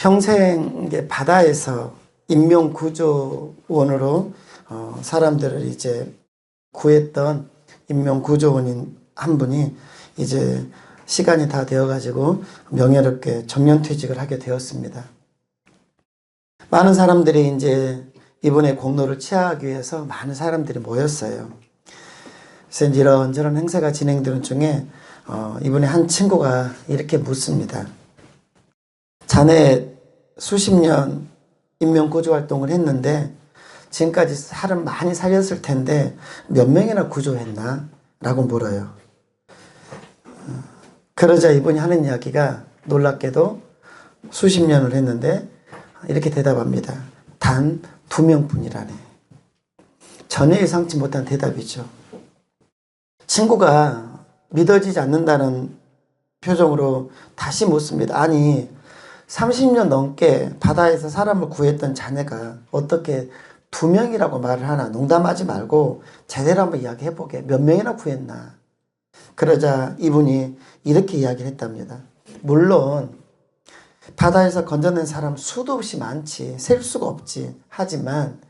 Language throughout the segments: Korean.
평생 이제 바다에서 인명구조원으로 사람들을 이제 구했던 인명구조원인 한 분이 이제 시간이 다 되어가지고 명예롭게 정년퇴직을 하게 되었습니다. 많은 사람들이 이제 이분의 공로를 치하하기 위해서 많은 사람들이 모였어요. 그래서 이런저런 행사가 진행되는 중에 이분의 한 친구가 이렇게 묻습니다. 자네 수십 년 인명구조 활동을 했는데 지금까지 사람 많이 살렸을 텐데 몇 명이나 구조했나? 라고 물어요. 그러자 이분이 하는 이야기가 놀랍게도 수십 년을 했는데 이렇게 대답합니다. 단 2명뿐이라네. 전혀 예상치 못한 대답이죠. 친구가 믿어지지 않는다는 표정으로 다시 묻습니다. 아니 30년 넘게 바다에서 사람을 구했던 자네가 어떻게 2명이라고 말을 하나? 농담하지 말고 제대로 한번 이야기해보게. 몇 명이나 구했나? 그러자 이분이 이렇게 이야기를 했답니다. 물론 바다에서 건져낸 사람 수도 없이 많지. 셀 수가 없지. 하지만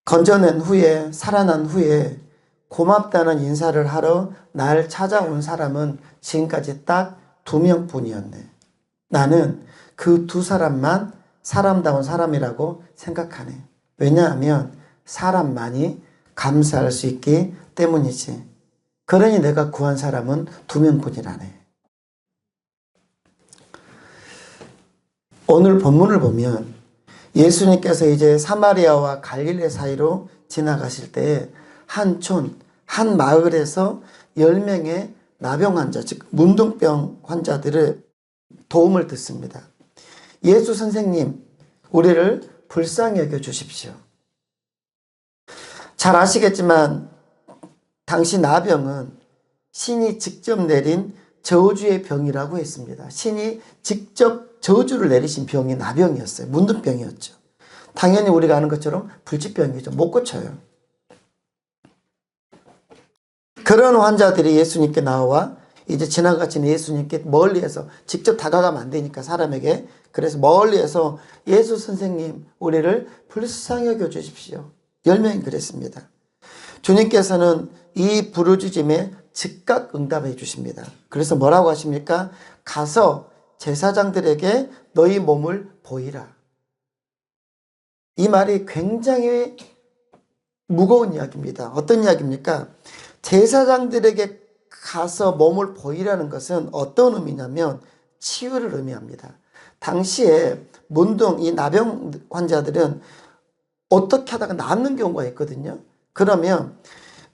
건져낸 후에 살아난 후에 고맙다는 인사를 하러 날 찾아온 사람은 지금까지 딱 2명뿐이었네. 나는 그 2사람만 사람다운 사람이라고 생각하네. 왜냐하면 사람만이 감사할 수 있기 때문이지. 그러니 내가 구한 사람은 2명뿐이라네. 오늘 본문을 보면 예수님께서 이제 사마리아와 갈릴리 사이로 지나가실 때에 한 촌, 한 마을에서 10명의 나병 환자, 즉 문둥병 환자들의 도움을 듣습니다. 예수 선생님, 우리를 불쌍히 여겨 주십시오. 잘 아시겠지만 당시 나병은 신이 직접 내린 저주의 병이라고 했습니다. 신이 직접 저주를 내리신 병이 나병이었어요. 문둥병이었죠. 당연히 우리가 아는 것처럼 불치병이죠. 못 고쳐요. 그런 환자들이 예수님께 나와 이제 지나가시는 예수님께 멀리에서 직접 다가가면 안 되니까 사람에게. 그래서 멀리에서 예수 선생님 우리를 불쌍히 여겨 주십시오. 10명이 그랬습니다. 주님께서는 이 부르짖음에 즉각 응답해 주십니다. 그래서 뭐라고 하십니까? 가서 제사장들에게 너희 몸을 보이라. 이 말이 굉장히 무거운 이야기입니다. 어떤 이야기입니까? 제사장들에게 가서 몸을 보이라는 것은 어떤 의미냐면 치유를 의미합니다. 당시에 문둥, 이 나병 환자들은 어떻게 하다가 낫는 경우가 있거든요. 그러면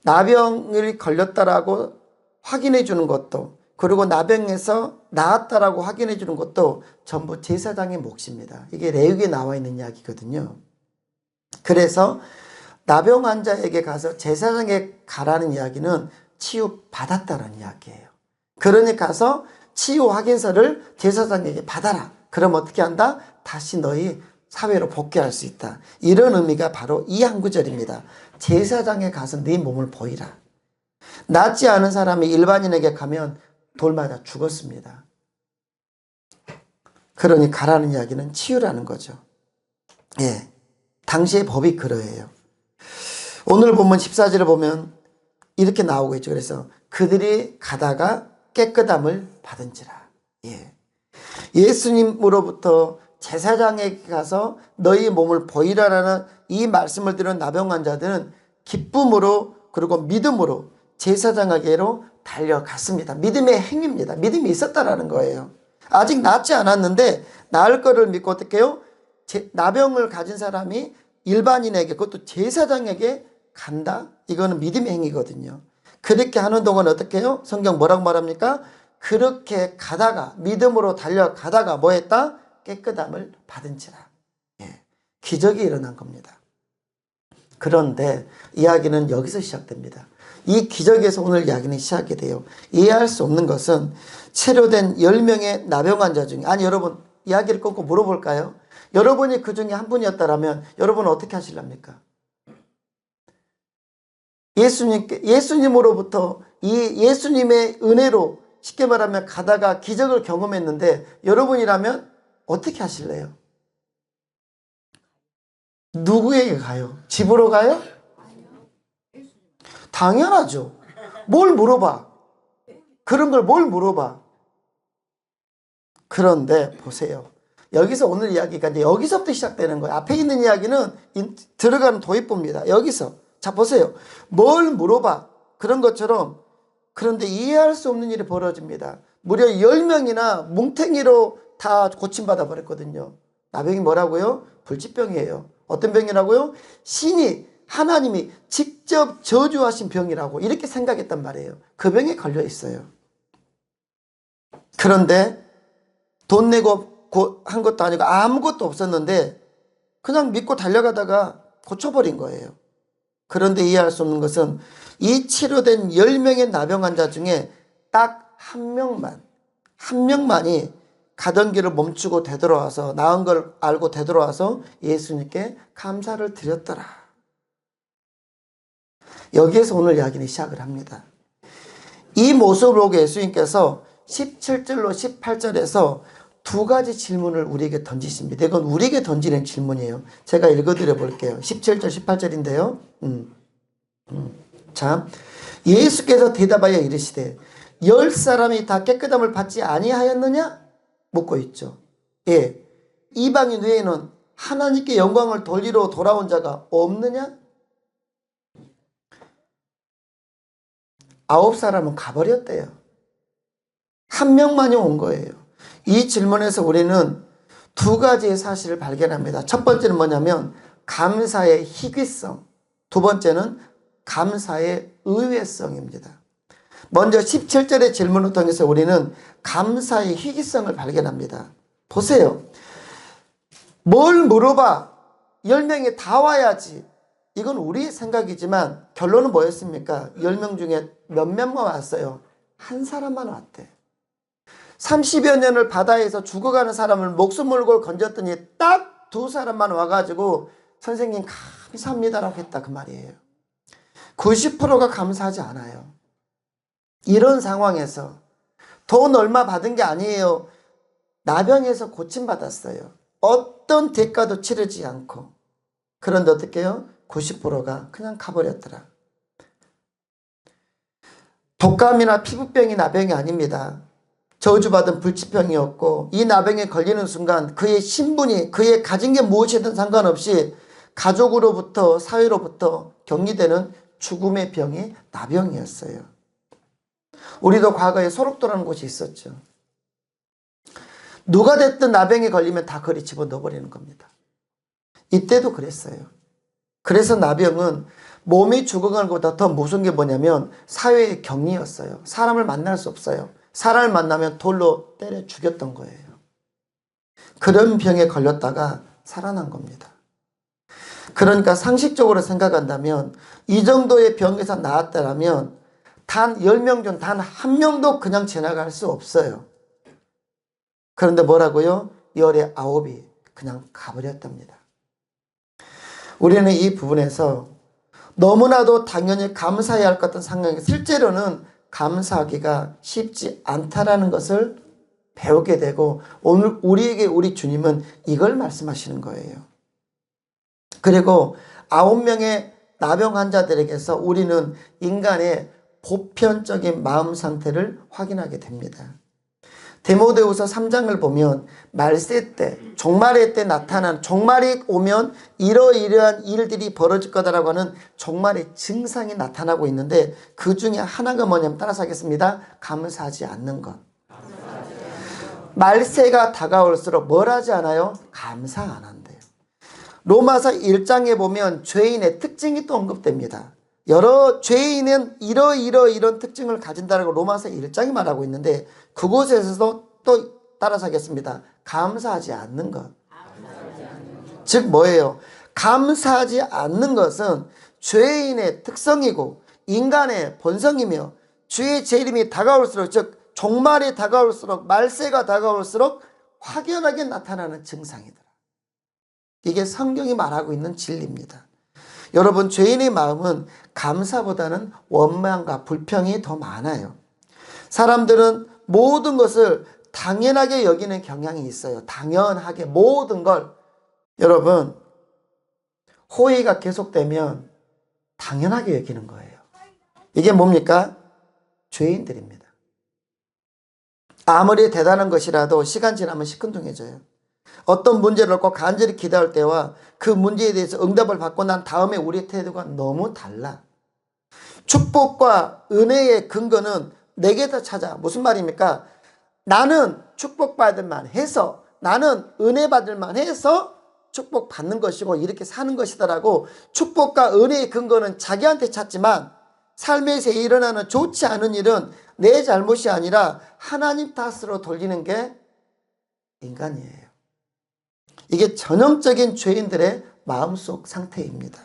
나병을 걸렸다라고 확인해 주는 것도, 그리고 나병에서 나았다라고 확인해 주는 것도 전부 제사장의 몫입니다. 이게 레위기에 나와 있는 이야기거든요. 그래서 나병 환자에게 가서 제사장에게 가라는 이야기는 치유받았다는 이야기예요. 그러니 가서 치유 확인서를 제사장에게 받아라. 그럼 어떻게 한다? 다시 너희 사회로 복귀할 수 있다. 이런 의미가 바로 이 한 구절입니다. 제사장에 가서 네 몸을 보이라. 낫지 않은 사람이 일반인에게 가면 돌 맞아 죽었습니다. 그러니 가라는 이야기는 치유라는 거죠. 예, 당시의 법이 그러해요. 오늘 본문 14절을 보면 이렇게 나오고 있죠. 그래서 그들이 가다가 깨끗함을 받은지라. 예. 예수님으로부터 제사장에게 가서 너희 몸을 보이라라는 이 말씀을 들은 나병 환자들은 기쁨으로 그리고 믿음으로 제사장에게로 달려갔습니다. 믿음의 행위입니다. 믿음이 있었다라는 거예요. 아직 낫지 않았는데 나을 거를 믿고 어떻게 해요? 나병을 가진 사람이 일반인에게, 그것도 제사장에게 간다? 이거는 믿음의 행위거든요. 그렇게 하는 동안 어떻게 해요? 성경 뭐라고 말합니까? 그렇게 가다가, 믿음으로 달려가다가 뭐 했다? 깨끗함을 받은지라. 예, 기적이 일어난 겁니다. 그런데 이야기는 여기서 시작됩니다. 이 기적에서 오늘 이야기는 시작이 돼요. 이해할 수 없는 것은 치료된 10명의 나병 환자 중에, 아니 여러분 이야기를 끊고 물어볼까요? 여러분이 그 중에 한 분이었다면 여러분은 어떻게 하실랍니까? 예수님으로부터 이 예수님의 은혜로 쉽게 말하면 가다가 기적을 경험했는데 여러분이라면 어떻게 하실래요? 누구에게 가요? 집으로 가요? 당연하죠. 뭘 물어봐? 그런 걸 뭘 물어봐? 그런데 보세요. 여기서 오늘 이야기가 이제 여기서부터 시작되는 거예요. 앞에 있는 이야기는 들어가는 도입부입니다. 여기서. 자, 보세요. 뭘 물어봐? 그런 것처럼. 그런데 이해할 수 없는 일이 벌어집니다. 무려 10명이나 뭉탱이로 다 고침받아 버렸거든요. 나병이 뭐라고요? 불치병이에요. 어떤 병이라고요? 신이, 하나님이 직접 저주하신 병이라고 이렇게 생각했단 말이에요. 그 병에 걸려 있어요. 그런데 돈 내고 한 것도 아니고 아무것도 없었는데 그냥 믿고 달려가다가 고쳐버린 거예요. 그런데 이해할 수 없는 것은 이 치료된 10명의 나병 환자 중에 딱 한 명만이 가던 길을 멈추고 되돌아와서 나은 걸 알고 되돌아와서 예수님께 감사를 드렸더라. 여기에서 오늘 이야기는 시작을 합니다. 이 모습을 보고 예수님께서 17절로 18절에서 두 가지 질문을 우리에게 던지십니다. 이건 우리에게 던지는 질문이에요. 제가 읽어드려 볼게요. 17절 18절인데요. 자, 예수께서 대답하여 이르시되 10사람이 다 깨끗함을 받지 아니하였느냐? 묻고 있죠. 예, 이방인 외에는 하나님께 영광을 돌리러 돌아온 자가 없느냐? 9사람은 가버렸대요. 한 명만이 온 거예요. 이 질문에서 우리는 두 가지의 사실을 발견합니다. 첫 번째는 뭐냐면 감사의 희귀성, 두 번째는 감사의 의외성입니다. 먼저 17절의 질문을 통해서 우리는 감사의 희귀성을 발견합니다. 보세요. 뭘 물어봐? 10명이 다 와야지. 이건 우리의 생각이지만 결론은 뭐였습니까? 10명 중에 몇 명만 왔어요? 한 사람만 왔대. 30여 년을 바다에서 죽어가는 사람을 목숨 걸고 건졌더니 딱 두 사람만 와가지고 선생님 감사합니다라고 했다 그 말이에요. 90%가 감사하지 않아요. 이런 상황에서 돈 얼마 받은 게 아니에요. 나병에서 고침받았어요. 어떤 대가도 치르지 않고. 그런데 어떻게 해요? 90%가 그냥 가버렸더라. 독감이나 피부병이 나병이 아닙니다. 저주받은 불치병이었고 이 나병에 걸리는 순간 그의 신분이 그의 가진 게 무엇이든 상관없이 가족으로부터 사회로부터 격리되는 죽음의 병이 나병이었어요. 우리도 과거에 소록도라는 곳이 있었죠. 누가 됐든 나병에 걸리면 다 거리 집어넣어버리는 겁니다. 이때도 그랬어요. 그래서 나병은 몸이 죽어가는 것보다 더 무서운 게 뭐냐면 사회의 격리였어요. 사람을 만날 수 없어요. 사람을 만나면 돌로 때려 죽였던 거예요. 그런 병에 걸렸다가 살아난 겁니다. 그러니까 상식적으로 생각한다면 이 정도의 병에서 나았다면 단 10명 중 단 한 명도 그냥 지나갈 수 없어요. 그런데 뭐라고요? 10의 9이 그냥 가버렸답니다. 우리는 이 부분에서 너무나도 당연히 감사해야 할 것 같은 상황이 실제로는 감사하기가 쉽지 않다라는 것을 배우게 되고 오늘 우리에게 우리 주님은 이걸 말씀하시는 거예요. 그리고 9명의 나병 환자들에게서 우리는 인간의 보편적인 마음 상태를 확인하게 됩니다. 디모데후서 3장을 보면 말세 때, 종말의 때 나타난, 종말이 오면 이러이러한 일들이 벌어질 거다라고 하는 종말의 증상이 나타나고 있는데 그 중에 하나가 뭐냐면 따라서 하겠습니다. 감사하지 않는 것. 말세가 다가올수록 뭘 하지 않아요? 감사 안 한대요. 로마서 1장에 보면 죄인의 특징이 또 언급됩니다. 여러 죄인은 이런 특징을 가진다라고 로마서 1장이 말하고 있는데 그곳에서도 또 따라서 하겠습니다. 감사하지 않는 것. 즉 뭐예요? 감사하지 않는 것은 죄인의 특성이고 인간의 본성이며 주의 재림이 다가올수록 즉 종말이 다가올수록 말세가 다가올수록 확연하게 나타나는 증상이더라. 이게 성경이 말하고 있는 진리입니다. 여러분 죄인의 마음은 감사보다는 원망과 불평이 더 많아요. 사람들은 모든 것을 당연하게 여기는 경향이 있어요. 당연하게 모든 걸. 여러분, 호의가 계속되면 당연하게 여기는 거예요. 이게 뭡니까? 죄인들입니다. 아무리 대단한 것이라도 시간 지나면 시큰둥해져요. 어떤 문제를 놓고 간절히 기도할 때와 그 문제에 대해서 응답을 받고 난 다음에 우리의 태도가 너무 달라. 축복과 은혜의 근거는 내게서 찾아. 무슨 말입니까? 나는 축복받을 만해서, 나는 은혜 받을 만해서 축복받는 것이고 이렇게 사는 것이더라고. 축복과 은혜의 근거는 자기한테 찾지만 삶에서 일어나는 좋지 않은 일은 내 잘못이 아니라 하나님 탓으로 돌리는 게 인간이에요. 이게 전형적인 죄인들의 마음속 상태입니다.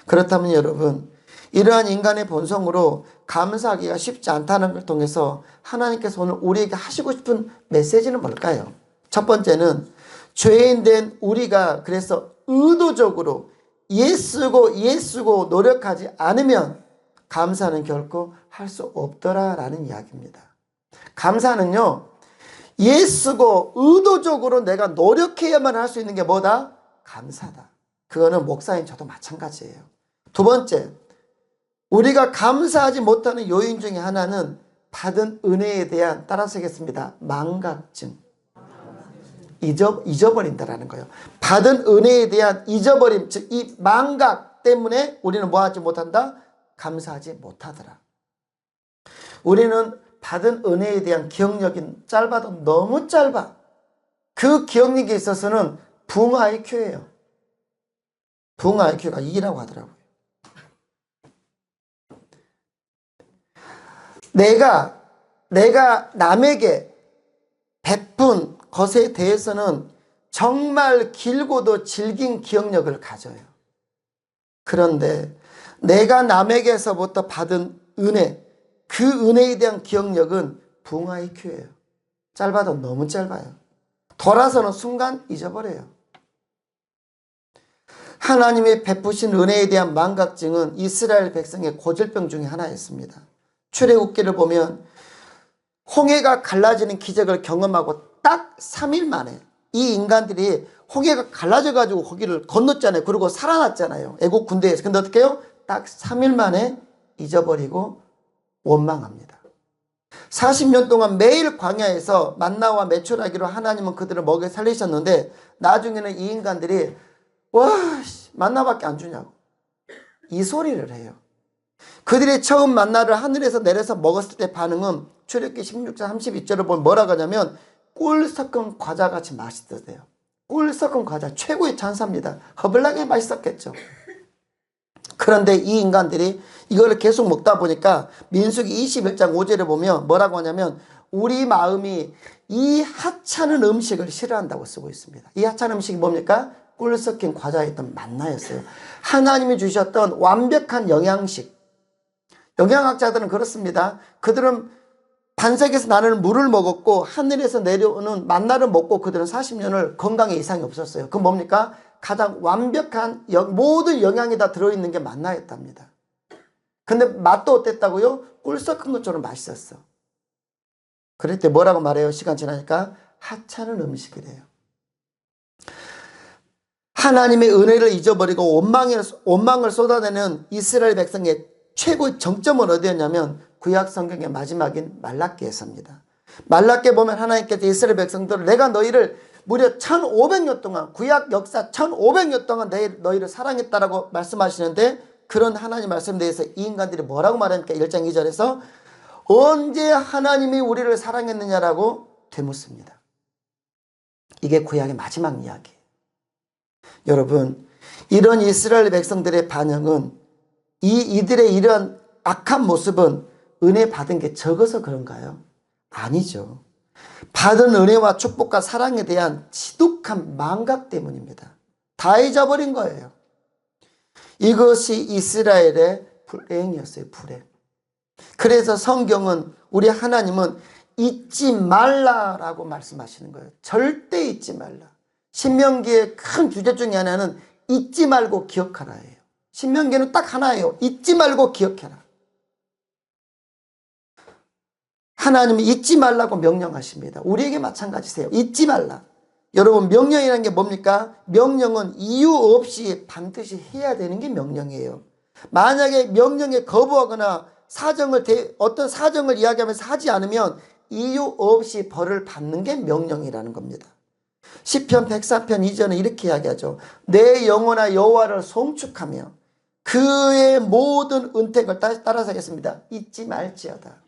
그렇다면 여러분, 이러한 인간의 본성으로 감사하기가 쉽지 않다는 걸 통해서 하나님께서 오늘 우리에게 하시고 싶은 메시지는 뭘까요? 첫 번째는 죄인된 우리가 그래서 의도적으로 예쓰고 노력하지 않으면 감사는 결코 할 수 없더라라는 이야기입니다. 감사는요, 예쓰고 의도적으로 내가 노력해야만 할 수 있는 게 뭐다? 감사다. 그거는 목사인 저도 마찬가지예요. 두 번째, 우리가 감사하지 못하는 요인 중에 하나는 받은 은혜에 대한, 따라서 하겠습니다, 망각증. 잊어버린다라는 거예요. 받은 은혜에 대한 잊어버림, 즉 이 망각 때문에 우리는 뭐 하지 못한다? 감사하지 못하더라. 우리는 받은 은혜에 대한 기억력이 짧아도 너무 짧아. 그 기억력에 있어서는 붕 IQ예요. 붕 IQ가 2라고 하더라고요. 내가 남에게 베푼 것에 대해서는 정말 길고도 질긴 기억력을 가져요. 그런데 내가 남에게서부터 받은 은혜, 그 은혜에 대한 기억력은 붕 IQ예요. 짧아도 너무 짧아요. 돌아서는 순간 잊어버려요. 하나님의 베푸신 은혜에 대한 망각증은 이스라엘 백성의 고질병 중에 하나였습니다. 출애굽기를 보면 홍해가 갈라지는 기적을 경험하고 딱 3일 만에 이 인간들이 홍해가 갈라져 가지고 거기를 건넜잖아요. 그리고 살아났잖아요. 애국 군대에서. 근데 어떻게 해요? 딱 3일 만에 잊어버리고 원망합니다. 40년 동안 매일 광야에서 만나와 메추라기로 하나님은 그들을 먹여 살리셨는데 나중에는 이 인간들이 와, 만나밖에 안 주냐고 이 소리를 해요. 그들이 처음 만나를 하늘에서 내려서 먹었을 때 반응은 출애굽기 16장 32절을 보면 뭐라고 하냐면 꿀 섞은 과자같이 맛있었대요. 꿀 섞은 과자 최고의 찬사입니다. 허블나게 맛있었겠죠. 그런데 이 인간들이 이거를 계속 먹다 보니까 민수기 21장 5절에 보면 뭐라고 하냐면 우리 마음이 이 하찮은 음식을 싫어한다고 쓰고 있습니다. 이 하찮은 음식이 뭡니까? 꿀 섞인 과자였던 만나였어요. 하나님이 주셨던 완벽한 영양식. 영양학자들은 그렇습니다. 그들은 반석에서 나는 물을 먹었고 하늘에서 내려오는 만나를 먹고 그들은 40년을 건강에 이상이 없었어요. 그 뭡니까? 가장 완벽한 모든 영양이 다 들어있는 게 만나였답니다. 근데 맛도 어땠다고요? 꿀 섞은 것처럼 맛있었어. 그럴 때 뭐라고 말해요? 시간 지나니까 하찮은 음식이래요. 하나님의 은혜를 잊어버리고 원망을 쏟아내는 이스라엘 백성의 최고의 정점은 어디였냐면 구약 성경의 마지막인 말라기에서입니다. 말라기에 보면 하나님께서 이스라엘 백성들을 내가 너희를 무려 1500년 동안 구약 역사 1500년 동안 너희를 사랑했다라고 말씀하시는데 그런 하나님 말씀에 대해서 이 인간들이 뭐라고 말합니까? 1장 2절에서 언제 하나님이 우리를 사랑했느냐라고 되묻습니다. 이게 구약의 마지막 이야기예요. 여러분, 이런 이스라엘 백성들의 반응은 이들의 이러한 악한 모습은 은혜 받은 게 적어서 그런가요? 아니죠. 받은 은혜와 축복과 사랑에 대한 지독한 망각 때문입니다. 다 잊어버린 거예요. 이것이 이스라엘의 불행이었어요. 불행. 그래서 성경은 우리 하나님은 잊지 말라라고 말씀하시는 거예요. 절대 잊지 말라. 신명기의 큰 주제 중에 하나는 잊지 말고 기억하라예요. 신명기는 딱 하나예요. 잊지 말고 기억해라. 하나님은 잊지 말라고 명령하십니다. 우리에게 마찬가지세요. 잊지 말라. 여러분, 명령이라는 게 뭡니까? 명령은 이유 없이 반드시 해야 되는 게 명령이에요. 만약에 명령에 거부하거나 어떤 사정을 이야기하면서 하지 않으면 이유 없이 벌을 받는 게 명령이라는 겁니다. 시편 104편 2절은 이렇게 이야기하죠. 내 영혼아 여호와를 송축하며 그의 모든 은택을 따라서 하겠습니다. 잊지 말지어다.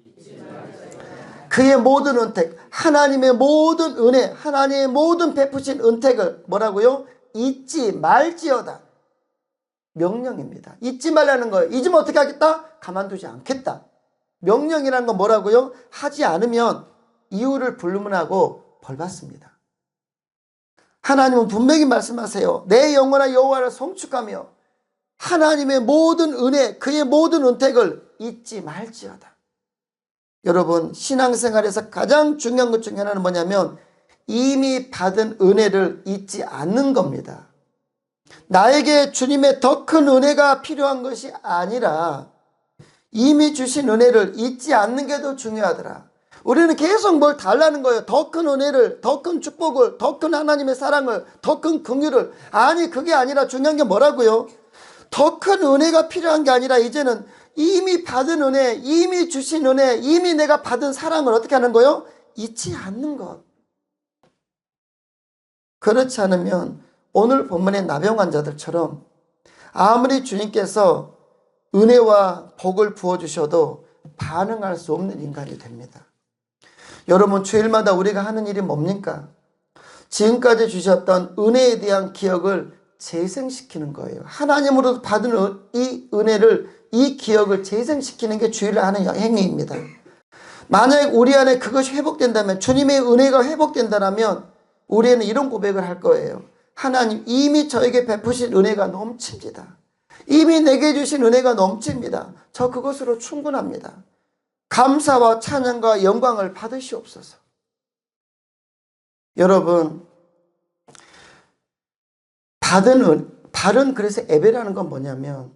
그의 모든 은택, 하나님의 모든 은혜, 하나님의 모든 베푸신 은택을 뭐라고요? 잊지 말지어다. 명령입니다. 잊지 말라는 거예요. 잊으면 어떻게 하겠다? 가만두지 않겠다. 명령이라는 건 뭐라고요? 하지 않으면 이유를 불문하고 벌받습니다. 하나님은 분명히 말씀하세요. 내 영혼아 여호와를 송축하며 하나님의 모든 은혜, 그의 모든 은택을 잊지 말지어다. 여러분, 신앙생활에서 가장 중요한 것 중에 하나는 뭐냐면 이미 받은 은혜를 잊지 않는 겁니다. 나에게 주님의 더 큰 은혜가 필요한 것이 아니라 이미 주신 은혜를 잊지 않는 게 더 중요하더라. 우리는 계속 뭘 달라는 거예요. 더 큰 은혜를, 더 큰 축복을, 더 큰 하나님의 사랑을, 더 큰 긍휼을. 아니, 그게 아니라 중요한 게 뭐라고요? 더 큰 은혜가 필요한 게 아니라 이제는 이미 받은 은혜, 이미 주신 은혜, 이미 내가 받은 사랑을 어떻게 하는 거요? 잊지 않는 것. 그렇지 않으면 오늘 본문의 나병 환자들처럼 아무리 주님께서 은혜와 복을 부어주셔도 반응할 수 없는 인간이 됩니다. 여러분, 주일마다 우리가 하는 일이 뭡니까? 지금까지 주셨던 은혜에 대한 기억을 재생시키는 거예요. 하나님으로부터 받은 이 은혜를, 이 기억을 재생시키는 게 주일에 하는 행위입니다. 만약 우리 안에 그것이 회복된다면, 주님의 은혜가 회복된다면 우리는 이런 고백을 할 거예요. 하나님, 이미 저에게 베푸신 은혜가 넘칩니다. 이미 내게 주신 은혜가 넘칩니다. 저 그것으로 충분합니다. 감사와 찬양과 영광을 받으시옵소서. 여러분, 바른 그래서 예배라는 건 뭐냐면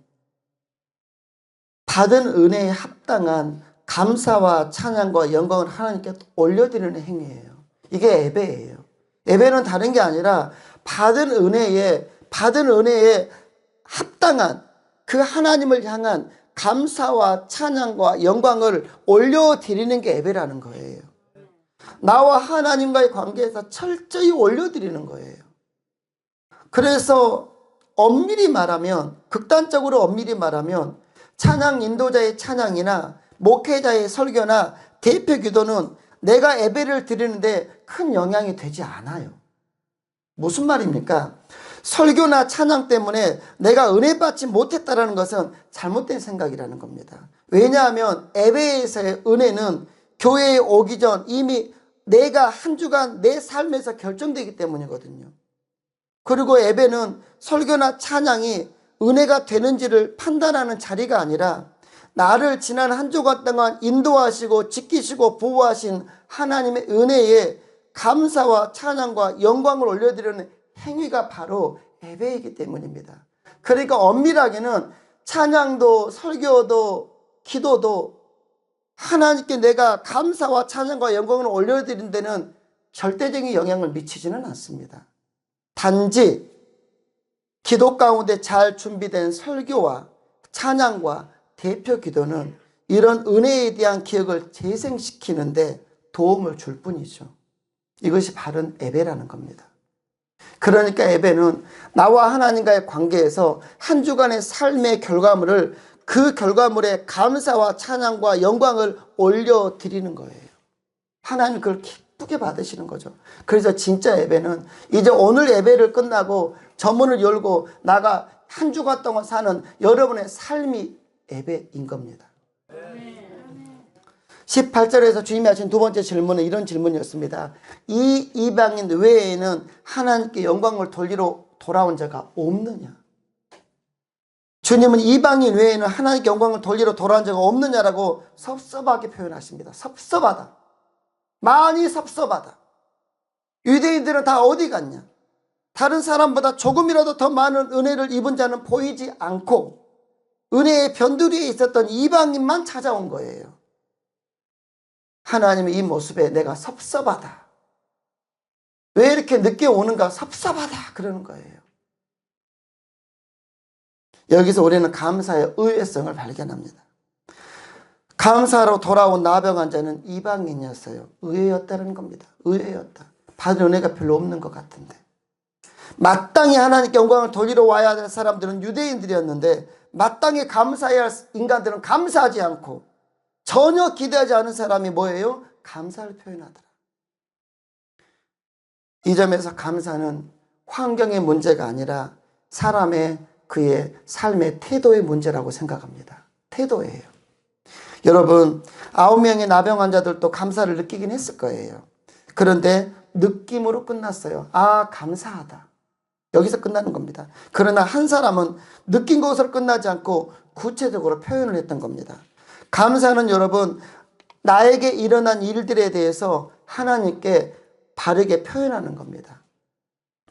받은 은혜에 합당한 감사와 찬양과 영광을 하나님께 올려드리는 행위예요. 이게 예배예요. 예배는 다른 게 아니라 받은 은혜에 합당한 그 하나님을 향한 감사와 찬양과 영광을 올려드리는 게 예배라는 거예요. 나와 하나님과의 관계에서 철저히 올려드리는 거예요. 그래서 엄밀히 말하면, 극단적으로 엄밀히 말하면 찬양 인도자의 찬양이나 목회자의 설교나 대표 기도는 내가 예배를 드리는데 큰 영향이 되지 않아요. 무슨 말입니까? 설교나 찬양 때문에 내가 은혜 받지 못했다는 것은 잘못된 생각이라는 겁니다. 왜냐하면 예배에서의 은혜는 교회에 오기 전 이미 내가 한 주간 내 삶에서 결정되기 때문이거든요. 그리고 예배는 설교나 찬양이 은혜가 되는지를 판단하는 자리가 아니라 나를 지난 한 주간 동안 인도하시고 지키시고 보호하신 하나님의 은혜에 감사와 찬양과 영광을 올려드리는 행위가 바로 예배이기 때문입니다. 그러니까 엄밀하게는 찬양도 설교도 기도도 하나님께 내가 감사와 찬양과 영광을 올려드리는 데는 절대적인 영향을 미치지는 않습니다. 단지 기도 가운데 잘 준비된 설교와 찬양과 대표 기도는 이런 은혜에 대한 기억을 재생시키는데 도움을 줄 뿐이죠. 이것이 바른 예배라는 겁니다. 그러니까 예배는 나와 하나님과의 관계에서 한 주간의 삶의 결과물을, 그 결과물에 감사와 찬양과 영광을 올려드리는 거예요. 하나님 그걸 기쁘게 받으시는 거죠. 그래서 진짜 예배는 이제 오늘 예배를 끝나고 저문을 열고 나가 한 주간 동안 사는 여러분의 삶이 예배인 겁니다. 18절에서 주님이 하신 두 번째 질문은 이런 질문이었습니다. 이 이방인 외에는 하나님께 영광을 돌리러 돌아온 자가 없느냐? 주님은 이방인 외에는 하나님께 영광을 돌리러 돌아온 자가 없느냐라고 섭섭하게 표현하십니다. 섭섭하다. 많이 섭섭하다. 유대인들은 다 어디 갔냐? 다른 사람보다 조금이라도 더 많은 은혜를 입은 자는 보이지 않고 은혜의 변두리에 있었던 이방인만 찾아온 거예요. 하나님의 이 모습에 내가 섭섭하다. 왜 이렇게 늦게 오는가? 섭섭하다. 그러는 거예요. 여기서 우리는 감사의 의외성을 발견합니다. 감사로 돌아온 나병 환자는 이방인이었어요. 의외였다는 겁니다. 의외였다. 받을 은혜가 별로 없는 것 같은데. 마땅히 하나님께 영광을 돌리러 와야 될 사람들은 유대인들이었는데 마땅히 감사해야 할 인간들은 감사하지 않고 전혀 기대하지 않은 사람이 뭐예요? 감사를 표현하더라. 이 점에서 감사는 환경의 문제가 아니라 사람의 그의 삶의 태도의 문제라고 생각합니다. 태도예요. 여러분 9명의 나병 환자들도 감사를 느끼긴 했을 거예요. 그런데 느낌으로 끝났어요. 아, 감사하다. 여기서 끝나는 겁니다. 그러나 한 사람은 느낀 것으로 끝나지 않고 구체적으로 표현을 했던 겁니다. 감사는 여러분 나에게 일어난 일들에 대해서 하나님께 바르게 표현하는 겁니다.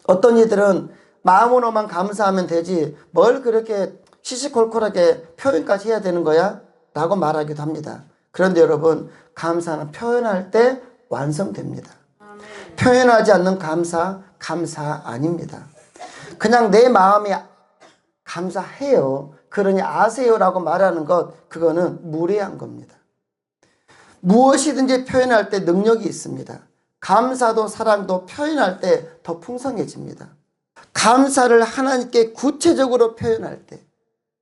어떤 이들은 마음으로만 감사하면 되지 뭘 그렇게 시시콜콜하게 표현까지 해야 되는 거야? 라고 말하기도 합니다. 그런데 여러분 감사는 표현할 때 완성됩니다. 표현하지 않는 감사 아닙니다. 그냥 내 마음이 감사해요. 그러니 아세요라고 말하는 것 그거는 무례한 겁니다. 무엇이든지 표현할 때 능력이 있습니다. 감사도 사랑도 표현할 때 더 풍성해집니다. 감사를 하나님께 구체적으로 표현할 때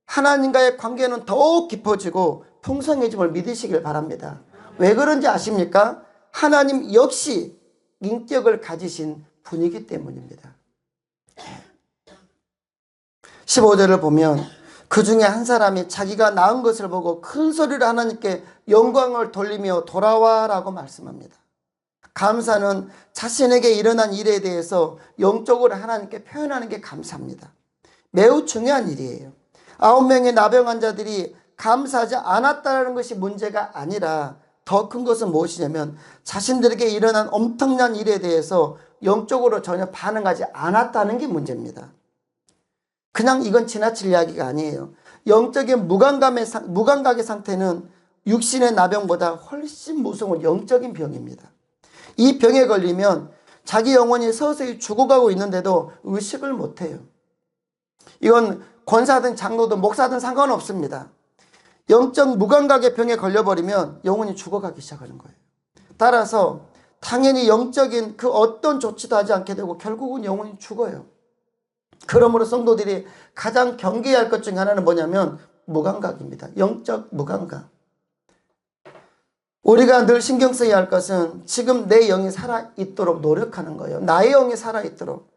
하나님과의 관계는 더욱 깊어지고 풍성해짐을 믿으시길 바랍니다. 왜 그런지 아십니까? 하나님 역시 인격을 가지신 분이기 때문입니다. 15절을 보면 그 중에 한 사람이 자기가 낳은 것을 보고 큰 소리로 하나님께 영광을 돌리며 돌아와 라고 말씀합니다. 감사는 자신에게 일어난 일에 대해서 영적으로 하나님께 표현하는 게 감사입니다. 매우 중요한 일이에요. 9명의 나병 환자들이 감사하지 않았다는 것이 문제가 아니라 더 큰 것은 무엇이냐면 자신들에게 일어난 엄청난 일에 대해서 영적으로 전혀 반응하지 않았다는 게 문제입니다. 그냥 이건 지나칠 이야기가 아니에요. 영적인 무감각의 상태는 육신의 나병보다 훨씬 무서운 영적인 병입니다. 이 병에 걸리면 자기 영혼이 서서히 죽어가고 있는데도 의식을 못해요. 이건 권사든 장로든 목사든 상관없습니다. 영적 무감각의 병에 걸려버리면 영혼이 죽어가기 시작하는 거예요. 따라서 당연히 영적인 그 어떤 조치도 하지 않게 되고 결국은 영혼이 죽어요. 그러므로 성도들이 가장 경계해야 할 것 중에 하나는 뭐냐면 무감각입니다. 영적 무감각. 우리가 늘 신경 써야 할 것은 지금 내 영이 살아있도록 노력하는 거예요. 나의 영이 살아있도록.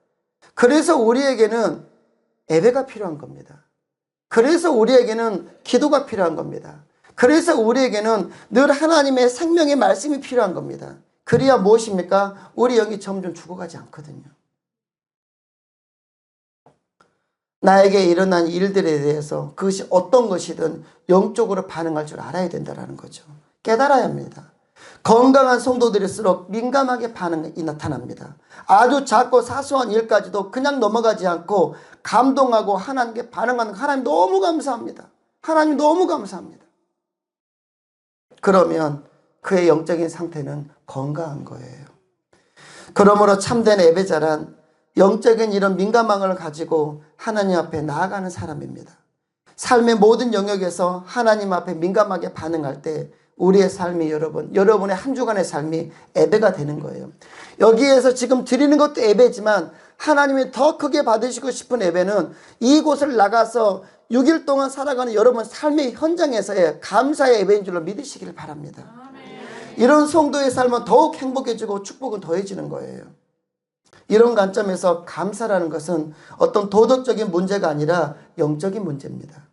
그래서 우리에게는 예배가 필요한 겁니다. 그래서 우리에게는 기도가 필요한 겁니다. 그래서 우리에게는 늘 하나님의 생명의 말씀이 필요한 겁니다. 그래야 무엇입니까? 우리 영이 점점 죽어가지 않거든요. 나에게 일어난 일들에 대해서 그것이 어떤 것이든 영적으로 반응할 줄 알아야 된다는 거죠. 깨달아야 합니다. 건강한 성도들일수록 민감하게 반응이 나타납니다. 아주 작고 사소한 일까지도 그냥 넘어가지 않고 감동하고 하나님께 반응하는 하나님 너무 감사합니다. 하나님 너무 감사합니다. 그러면 그의 영적인 상태는 건강한 거예요. 그러므로 참된 예배자란 영적인 이런 민감함을 가지고 하나님 앞에 나아가는 사람입니다. 삶의 모든 영역에서 하나님 앞에 민감하게 반응할 때 우리의 삶이 여러분의 한 주간의 삶이 예배가 되는 거예요. 여기에서 지금 드리는 것도 예배지만 하나님이 더 크게 받으시고 싶은 예배는 이곳을 나가서 6일 동안 살아가는 여러분 삶의 현장에서의 감사의 예배인 줄로 믿으시기를 바랍니다. 이런 성도의 삶은 더욱 행복해지고 축복은 더해지는 거예요. 이런 관점에서 감사라는 것은 어떤 도덕적인 문제가 아니라 영적인 문제입니다.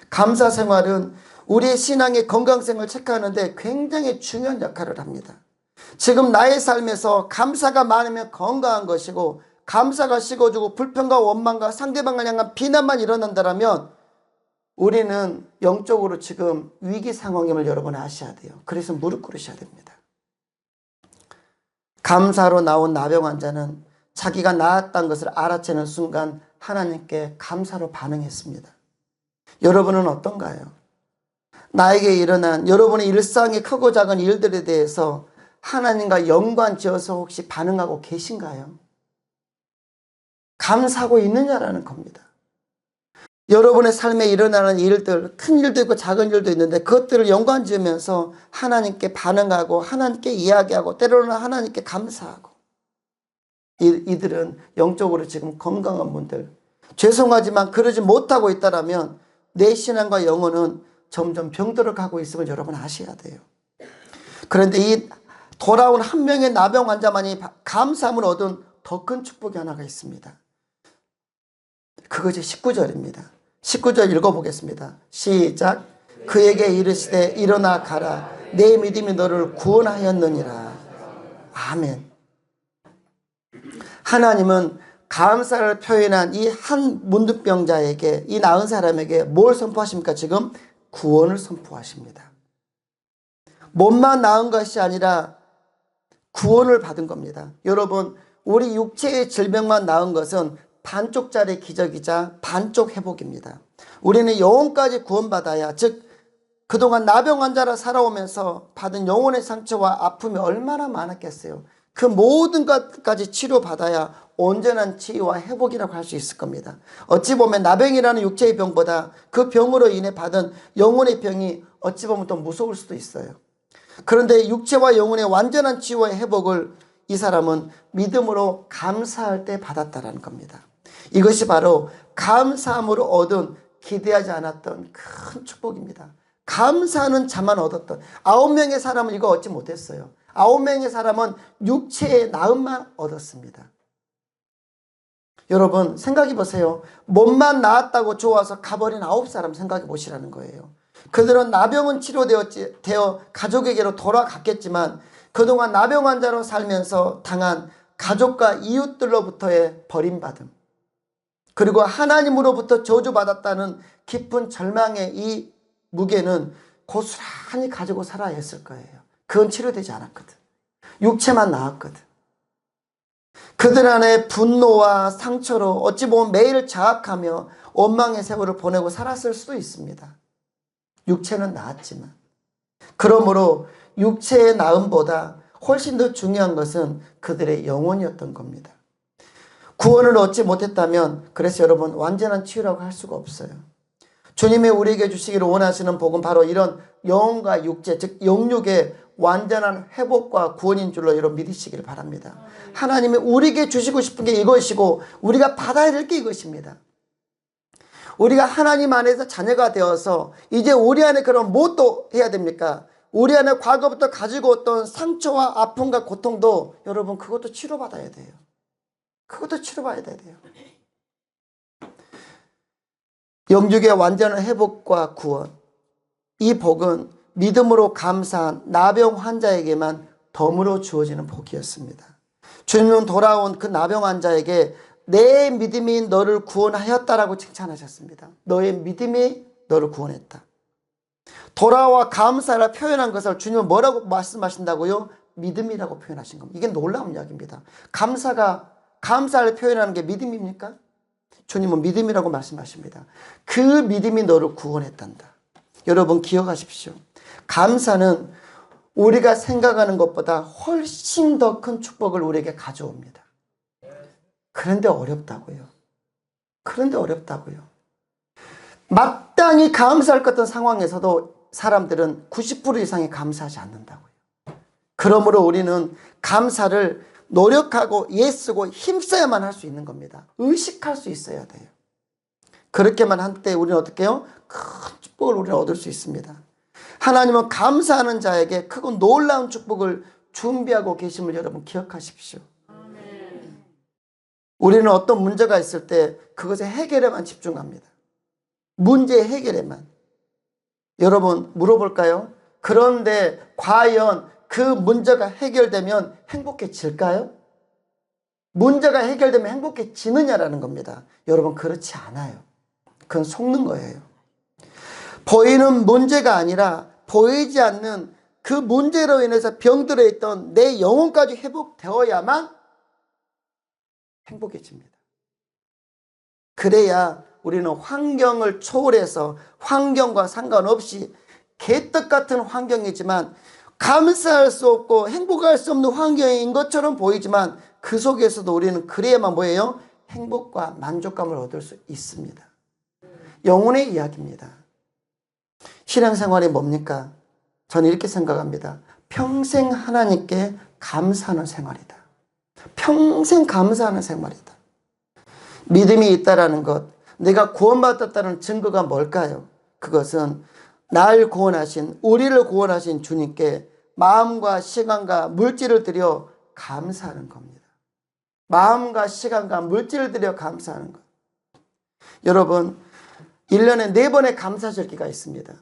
감사 생활은 우리의 신앙의 건강성을 체크하는 데 굉장히 중요한 역할을 합니다. 지금 나의 삶에서 감사가 많으면 건강한 것이고 감사가 식어지고 불평과 원망과 상대방을 향한 비난만 일어난다면 우리는 영적으로 지금 위기 상황임을 여러분 아셔야 돼요. 그래서 무릎 꿇으셔야 됩니다. 감사로 나온 나병 환자는 자기가 나았다는 것을 알아채는 순간 하나님께 감사로 반응했습니다. 여러분은 어떤가요? 나에게 일어난 여러분의 일상의 크고 작은 일들에 대해서 하나님과 연관지어서 혹시 반응하고 계신가요? 감사하고 있느냐라는 겁니다. 여러분의 삶에 일어나는 일들, 큰 일도 있고 작은 일도 있는데 그것들을 연관지으면서 하나님께 반응하고 하나님께 이야기하고 때로는 하나님께 감사하고, 이들은 영적으로 지금 건강한 분들, 죄송하지만 그러지 못하고 있다면 내 신앙과 영혼은 점점 병들어 가고 있음을 여러분 아셔야 돼요. 그런데 이 돌아온 한 명의 나병 환자만이 감사함을 얻은 더 큰 축복이 하나가 있습니다. 그것이 19절입니다. 19절 읽어보겠습니다. 시작. 그에게 이르시되 일어나 가라. 내 믿음이 너를 구원하였느니라. 아멘. 하나님은 감사를 표현한 이 한 문둥병자에게, 이 나은 사람에게 뭘 선포하십니까? 지금 구원을 선포하십니다. 몸만 나은 것이 아니라 구원을 받은 겁니다. 여러분, 우리 육체의 질병만 나은 것은 반쪽짜리 기적이자 반쪽 회복입니다. 우리는 영혼까지 구원받아야, 즉 그동안 나병 환자라 살아오면서 받은 영혼의 상처와 아픔이 얼마나 많았겠어요. 그 모든 것까지 치료받아야 온전한 치유와 회복이라고 할 수 있을 겁니다. 어찌 보면 나병이라는 육체의 병보다 그 병으로 인해 받은 영혼의 병이 어찌 보면 더 무서울 수도 있어요. 그런데 육체와 영혼의 완전한 치유와 회복을 이 사람은 믿음으로 감사할 때 받았다라는 겁니다. 이것이 바로 감사함으로 얻은 기대하지 않았던 큰 축복입니다. 감사하는 자만 얻었던 9명의 사람은 이거 얻지 못했어요. 9명의 사람은 육체의 나음만 얻었습니다. 여러분 생각해 보세요. 몸만 나았다고 좋아서 가버린 9사람 생각해 보시라는 거예요. 그들은 나병은 치료되어 가족에게로 돌아갔겠지만 그동안 나병 환자로 살면서 당한 가족과 이웃들로부터의 버림받음, 그리고 하나님으로부터 저주받았다는 깊은 절망의 이 무게는 고스란히 가지고 살아야 했을 거예요. 그건 치료되지 않았거든. 육체만 나았거든. 그들 안에 분노와 상처로 어찌 보면 매일 자학하며 원망의 세월을 보내고 살았을 수도 있습니다. 육체는 나았지만. 그러므로 육체의 나음보다 훨씬 더 중요한 것은 그들의 영혼이었던 겁니다. 구원을 얻지 못했다면, 그래서 여러분 완전한 치유라고 할 수가 없어요. 주님이 우리에게 주시기를 원하시는 복은 바로 이런 영혼과 육체, 즉 영육의 완전한 회복과 구원인 줄로 여러분 믿으시기를 바랍니다. 하나님이 우리에게 주시고 싶은 게 이것이고 우리가 받아야 될 게 이것입니다. 우리가 하나님 안에서 자녀가 되어서 이제 우리 안에 그럼 뭐 또 해야 됩니까? 우리 안에 과거부터 가지고 왔던 상처와 아픔과 고통도 여러분 그것도 치료받아야 돼요. 그것도 치료받아야 돼요. 영육의 완전한 회복과 구원, 이 복은 믿음으로 감사한 나병 환자에게만 덤으로 주어지는 복이었습니다. 주님은 돌아온 그 나병 환자에게 내 믿음이 너를 구원하였다라고 칭찬하셨습니다. 너의 믿음이 너를 구원했다. 돌아와 감사를 표현한 것을 주님은 뭐라고 말씀하신다고요? 믿음이라고 표현하신 겁니다. 이게 놀라운 이야기입니다. 감사를 표현하는 게 믿음입니까? 주님은 믿음이라고 말씀하십니다. 그 믿음이 너를 구원했단다. 여러분 기억하십시오. 감사는 우리가 생각하는 것보다 훨씬 더 큰 축복을 우리에게 가져옵니다. 그런데 어렵다고요. 마땅히 감사할 것 같은 상황에서도 사람들은 90% 이상이 감사하지 않는다고요. 그러므로 우리는 감사를 노력하고 애쓰고 힘써야만 할 수 있는 겁니다. 의식할 수 있어야 돼요. 그렇게만 할 때 우리는 어떻게 해요? 큰 축복을 우리는 얻을 수 있습니다. 하나님은 감사하는 자에게 크고 놀라운 축복을 준비하고 계심을 여러분 기억하십시오. 우리는 어떤 문제가 있을 때 그것의 해결에만 집중합니다. 문제의 해결에만. 여러분 물어볼까요? 그런데 과연 그 문제가 해결되면 행복해질까요? 문제가 해결되면 행복해지느냐라는 겁니다. 여러분 그렇지 않아요. 그건 속는 거예요. 보이는 문제가 아니라 보이지 않는 그 문제로 인해서 병들어 있던 내 영혼까지 회복되어야만 행복해집니다. 그래야 우리는 환경을 초월해서 환경과 상관없이 개떡 같은 환경이지만 감사할 수 없고 행복할 수 없는 환경인 것처럼 보이지만 그 속에서도 우리는 그래야만 뭐예요? 행복과 만족감을 얻을 수 있습니다. 영혼의 이야기입니다. 신앙생활이 뭡니까? 저는 이렇게 생각합니다. 평생 하나님께 감사하는 생활이다. 평생 감사하는 생활이다. 믿음이 있다라는 것, 내가 구원받았다는 증거가 뭘까요? 그것은 날 구원하신, 우리를 구원하신 주님께 마음과 시간과 물질을 들여 감사하는 겁니다. 마음과 시간과 물질을 들여 감사하는 것. 여러분, 1년에 4번의 감사절기가 있습니다.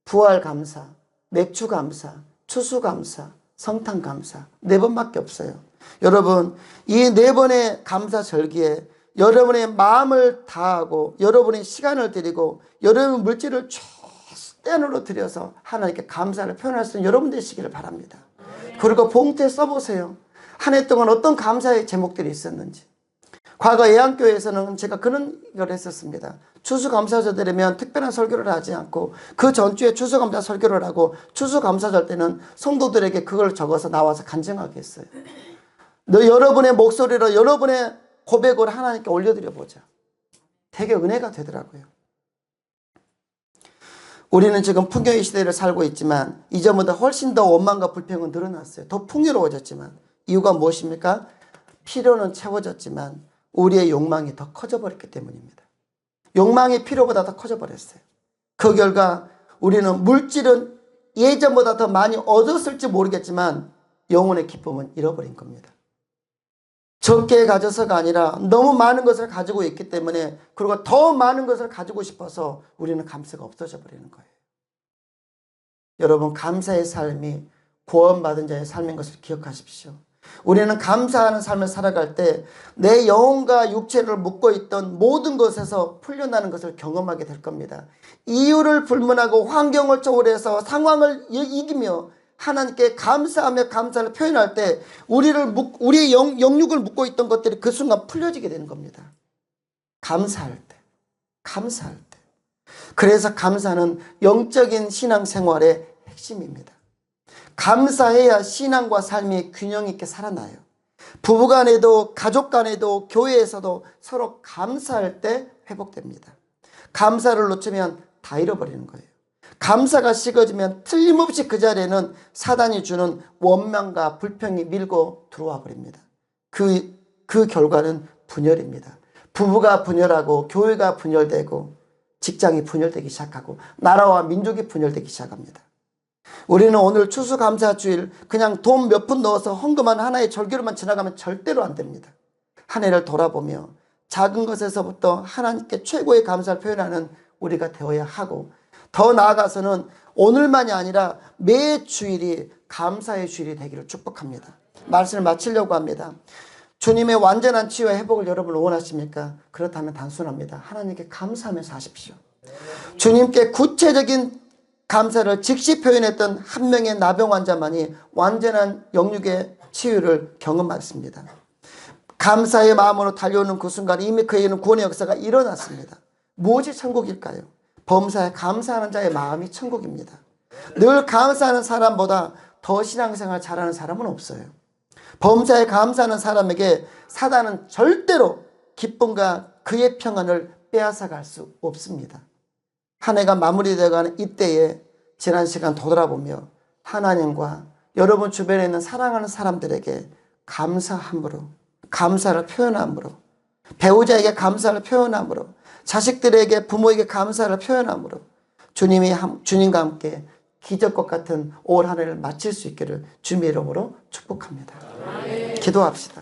부활 감사, 맥주 감사, 추수 감사, 성탄 감사. 4번밖에 없어요. 여러분, 이 4번의 감사절기에 여러분의 마음을 다하고 여러분의 시간을 드리고 여러분의 물질을 최대한으로 들여서 하나님께 감사를 표현할 수 있는 여러분 되시기를 바랍니다. 그리고 봉투에 써보세요. 한 해 동안 어떤 감사의 제목들이 있었는지. 과거 예안교회에서는 제가 그런 걸 했었습니다. 추수감사절 때면 특별한 설교를 하지 않고 그 전주에 추수감사 설교를 하고 추수감사절 때는 성도들에게 그걸 적어서 나와서 간증하게 했어요. 여러분의 목소리로 여러분의 고백을 하나님께 올려드려 보자. 되게 은혜가 되더라고요. 우리는 지금 풍요의 시대를 살고 있지만 이전보다 훨씬 더 원망과 불평은 늘어났어요. 더 풍요로워졌지만 이유가 무엇입니까? 필요는 채워졌지만 우리의 욕망이 더 커져버렸기 때문입니다. 욕망이 필요보다 더 커져버렸어요. 그 결과 우리는 물질은 예전보다 더 많이 얻었을지 모르겠지만 영혼의 기쁨은 잃어버린 겁니다. 적게 가져서가 아니라 너무 많은 것을 가지고 있기 때문에 그리고 더 많은 것을 가지고 싶어서 우리는 감사가 없어져 버리는 거예요. 여러분, 감사의 삶이 구원받은 자의 삶인 것을 기억하십시오. 우리는 감사하는 삶을 살아갈 때 내 영혼과 육체를 묶고 있던 모든 것에서 풀려나는 것을 경험하게 될 겁니다. 이유를 불문하고 환경을 초월해서 상황을 이기며 하나님께 감사하며 감사를 표현할 때 우리의 영육을 묶고 있던 것들이 그 순간 풀려지게 되는 겁니다. 감사할 때. 그래서 감사는 영적인 신앙생활의 핵심입니다. 감사해야 신앙과 삶이 균형 있게 살아나요. 부부간에도 가족간에도 교회에서도 서로 감사할 때 회복됩니다. 감사를 놓치면 다 잃어버리는 거예요. 감사가 식어지면 틀림없이 그 자리에는 사단이 주는 원망과 불평이 밀고 들어와 버립니다. 그 결과는 분열입니다. 부부가 분열하고 교회가 분열되고 직장이 분열되기 시작하고 나라와 민족이 분열되기 시작합니다. 우리는 오늘 추수감사주일 그냥 돈 몇 푼 넣어서 헌금한 하나의 절기로만 지나가면 절대로 안 됩니다. 한 해를 돌아보며 작은 것에서부터 하나님께 최고의 감사를 표현하는 우리가 되어야 하고 더 나아가서는 오늘만이 아니라 매 주일이 감사의 주일이 되기를 축복합니다. 말씀을 마치려고 합니다. 주님의 완전한 치유와 회복을 여러분 원하십니까? 그렇다면 단순합니다. 하나님께 감사하면서 하십시오. 주님께 구체적인 감사를 즉시 표현했던 한 명의 나병 환자만이 완전한 영육의 치유를 경험했습니다. 감사의 마음으로 달려오는 그 순간 이미 그에게는 구원의 역사가 일어났습니다. 무엇이 천국일까요? 범사에 감사하는 자의 마음이 천국입니다. 늘 감사하는 사람보다 더 신앙생활 잘하는 사람은 없어요. 범사에 감사하는 사람에게 사단은 절대로 기쁨과 그의 평안을 빼앗아갈 수 없습니다. 한 해가 마무리되어가는 이때에 지난 시간 되돌아보며 하나님과 여러분 주변에 있는 사랑하는 사람들에게 감사함으로, 감사를 표현함으로, 배우자에게 감사를 표현함으로, 자식들에게 부모에게 감사를 표현함으로 주님과 함께 기적과 같은 올 한 해를 마칠 수 있기를 주님의 이름으로 축복합니다. 기도합시다.